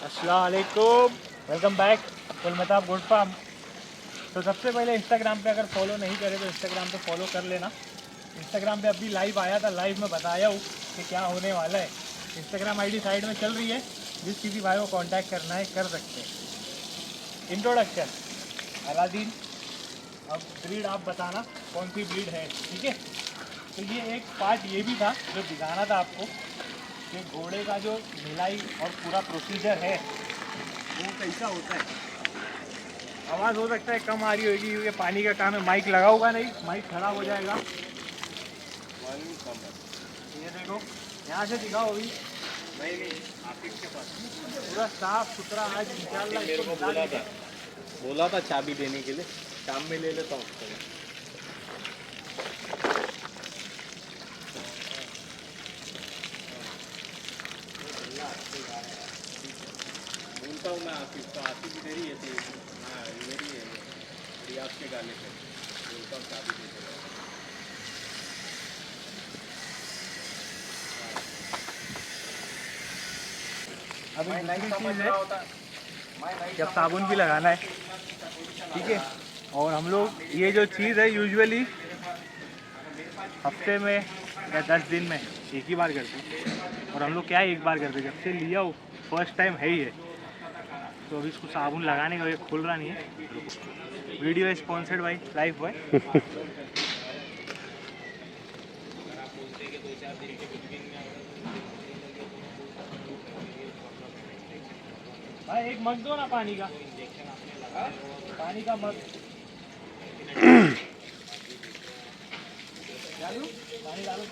अस्सलाम वालेकुम, welcome back full Mehtab goat farm. तो सबसे पहले इंस्टाग्राम पे अगर फॉलो नहीं करे तो इंस्टाग्राम पे फॉलो कर लेना। इंस्टाग्राम पे अभी लाइव आया था, लाइव में बताया हूँ कि क्या होने वाला है। इंस्टाग्राम आईडी साइड में चल रही है, जिस किसी भाई को कांटेक्ट करना है कर सकते हैं। Introduction, Aladdin. अब ब्रीड आप बताना कौन सी ब्रीड है, ठीक है। तो ये एक पार्ट ये भी था जो दिखाना था आपको कि घोड़े का जो ढिलाई और पूरा प्रोसीजर है वो कैसा होता है। आवाज़ हो सकता है कम आ रही होगी क्योंकि पानी का काम है। माइक लगा होगा नहीं, माइक खराब हो जाएगा। ये देखो, यहाँ से दिखाओ अभी। नहीं, आपके पास पूरा साफ सुथरा आज इंशाल्लाह। मेरे को बोला था चाबी देने के लिए, शाम में ले लेता हूँ उसको। बोलता हूँ मैं आसिफ को, आसिफ इधर ही है। हाँ इधर ही है, रियाज के गाने पे बोलता हूँ चाबी दे देगा। अभी दूसरी चीज़ है, जब साबुन भी लगाना है, ठीक है। और हम लोग ये जो चीज़ है यूजुअली हफ्ते में या 10 दिन में एक ही बार करते हैं। और हम लोग क्या है एक बार करते हैं, जब से लिया हो फर्स्ट टाइम है ही है। तो अभी इसको साबुन लगाने का ये खुल रहा नहीं है। वीडियो है स्पॉन्सर्ड बाई लाइफ बॉय। भाई एक मग दो ना पानी का, पानी का मग डालू, पानी डालो।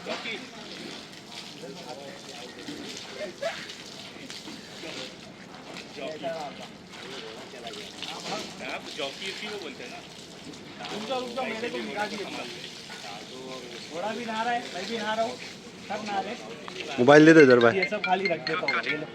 आप जॉकी इसी को बोलते हैं ना। रुक जाओ मेरे को निकाल दिए। थोड़ा भी नहा रहा है, मैं भी नहा रहा हूँ, सब नहा रहे। मोबाइल दे दो इधर भाई। ये सब खाली रख देता हूँ, ये लो।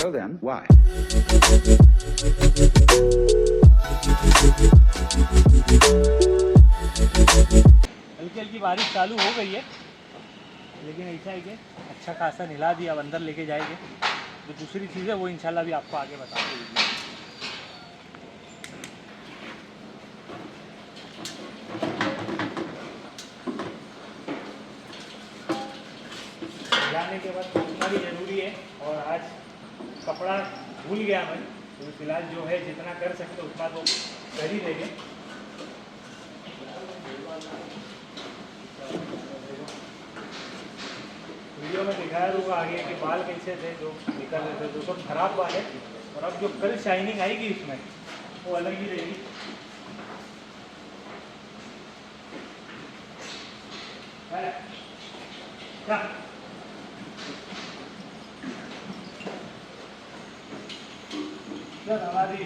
So then, why? हल्की हल्की बारिश चालू हो गई है, लेकिन ऐसा है कि अच्छा खासा नहला दिया, अब अंदर लेके जाएंगे। जो दूसरी चीज़ है वो इंशाल्लाह भी आपको आगे बताते हैं। नहलाने के बाद धोना भी ज़रूरी है, और आज कपड़ा भूल गया मैं, तो फिलहाल जो है जितना कर सकते उतना तो कर ही देंगे। वीडियो में दिखाया होगा आगे कि बाल कैसे थे जो निकल रहे थे, जो सब खराब बाल है, और अब जो कल शाइनिंग आएगी इसमें वो अलग ही रहेगी। क्या हमारी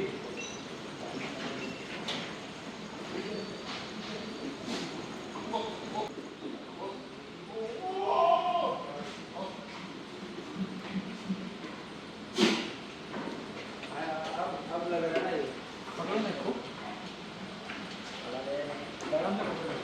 अब लग रहा है ना, ये पकड़ो मैं इसको, गरम में पकड़ो।